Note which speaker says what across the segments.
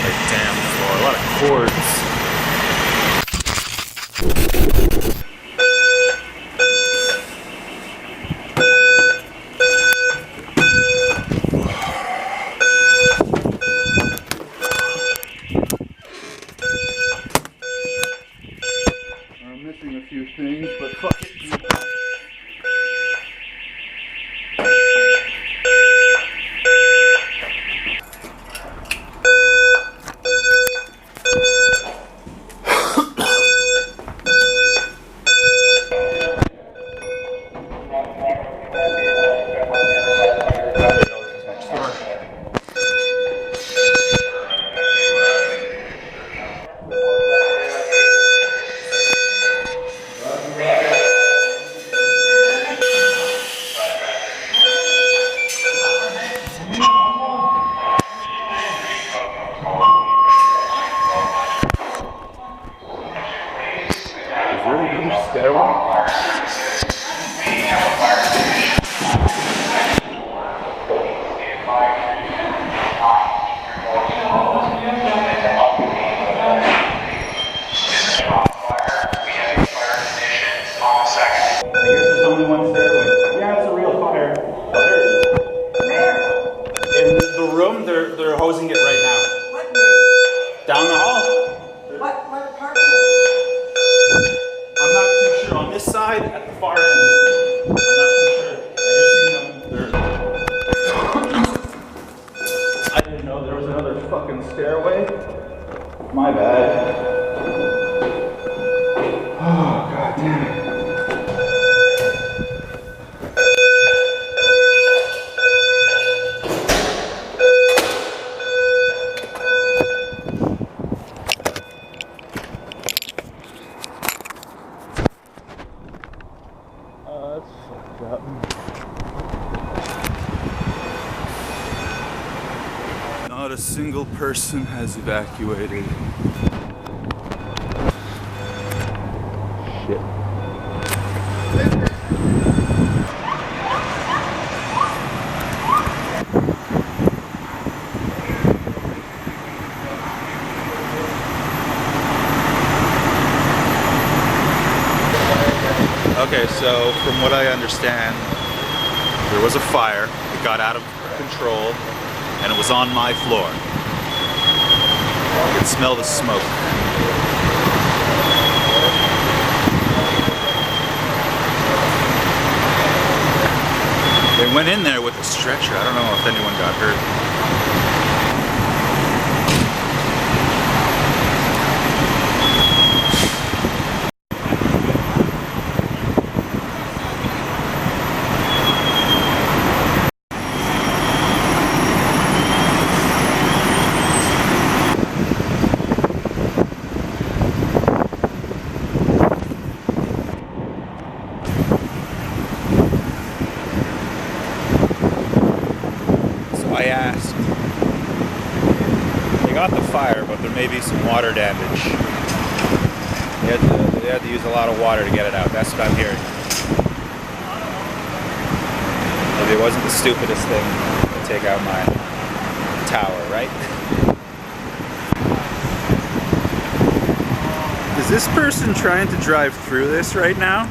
Speaker 1: the damn floor. A lot of cords.
Speaker 2: I'm missing a few things, but fuck it.
Speaker 1: They're hosing it right now.
Speaker 3: What room?
Speaker 1: Down the hall.
Speaker 3: What apartment?
Speaker 1: I'm not too sure. On this side, at the far end. I'm not too sure. I just seen them. I didn't know there was another fucking stairway. My bad. Oh, god damn it. That's fucked up. Not a single person has evacuated. Shit. Okay, so from what I understand, there was a fire, it got out of control, and it was on my floor. I could smell the smoke. They went in there with a stretcher. I don't know if anyone got hurt. I asked. They got the fire, but there may be some water damage. They had to use a lot of water to get it out. That's what I'm hearing. Maybe it wasn't the stupidest thing to take out my tower, right? Is this person trying to drive through this right now?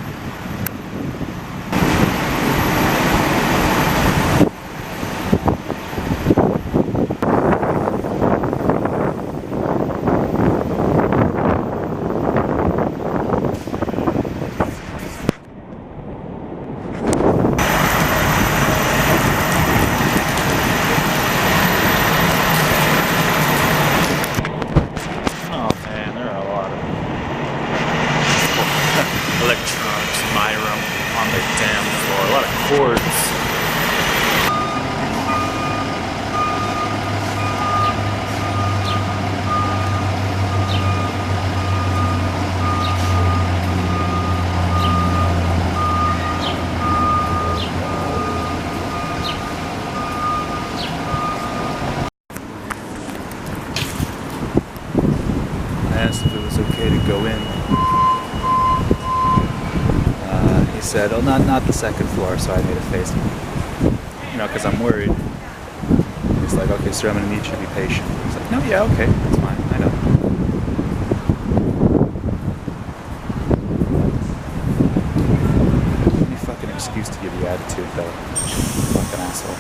Speaker 1: Electronics in my room on the damn floor. A lot of cords. I asked if it was okay to go in. He said, "Oh, not the second floor." So I made a face, you know, because I'm worried. Is like, okay, sir, I'm gonna need you to be patient. He's like, no, yeah, okay, that's fine, I know. Any fucking excuse to give you attitude, though. Fucking asshole.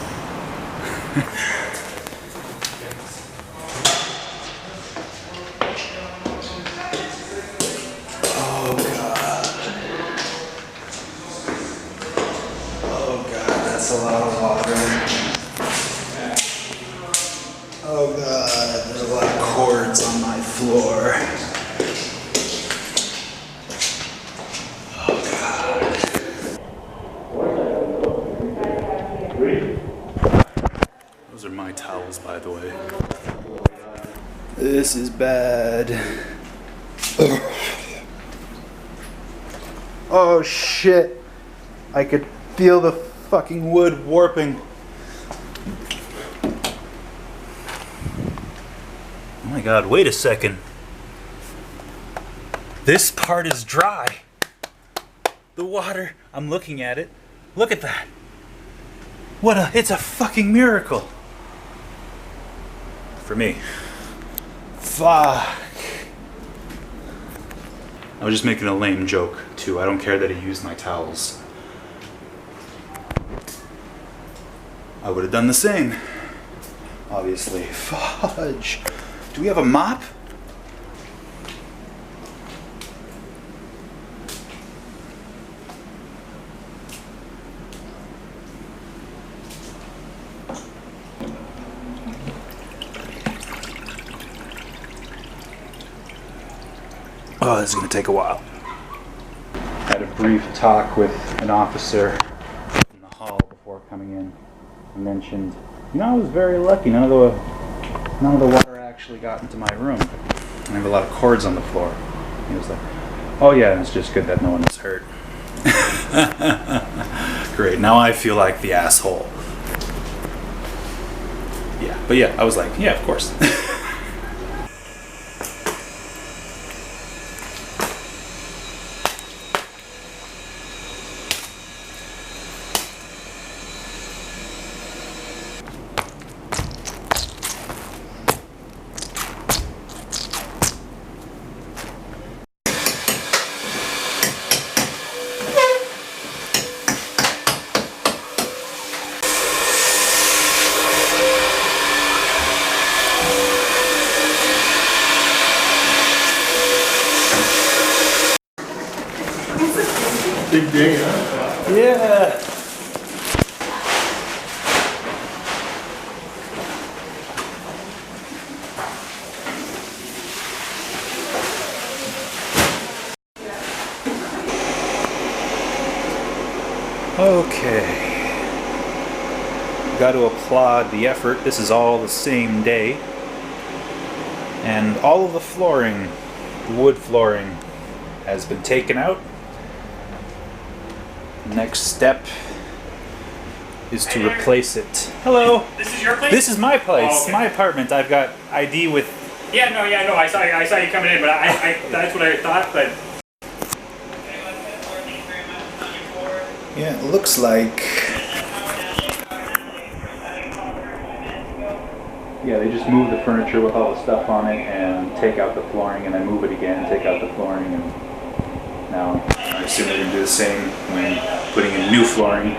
Speaker 1: That's a lot of water. Oh god, there's a lot of cords on my floor. Oh god. Those are my towels, by the way. This is bad. Oh shit. I could feel the fucking wood warping. Oh my god, wait a second. This part is dry. The water, I'm looking at it. Look at that. It's a fucking miracle. For me. Fuck. I was just making a lame joke, too. I don't care that he used my towels. I would have done the same. Obviously. Fudge. Do we have a mop? Oh, this is going to take a while. Had a brief talk with an officer in the hall before coming in. He mentioned, I was very lucky. None of the water actually got into my room. I have a lot of cords on the floor. He was like, oh yeah, it's just good that no one was hurt. Great, now I feel like the asshole. Yeah, but yeah, I was like, yeah, of course.
Speaker 2: Big day, huh?
Speaker 1: Yeah. Okay. Got to applaud the effort. This is all the same day. And all of the flooring, the wood flooring, has been taken out. Next step is to replace it. Hello.
Speaker 4: This is your place?
Speaker 1: This is my place.
Speaker 4: Oh, okay.
Speaker 1: My apartment. I've got ID with.
Speaker 4: Yeah, no. I saw you coming in, but I that's what I thought. But
Speaker 1: Yeah, it looks like. Yeah, they just move the furniture with all the stuff on it and take out the flooring, and then move it again, take out the flooring, and now I assume they're gonna do the same when putting in new flooring.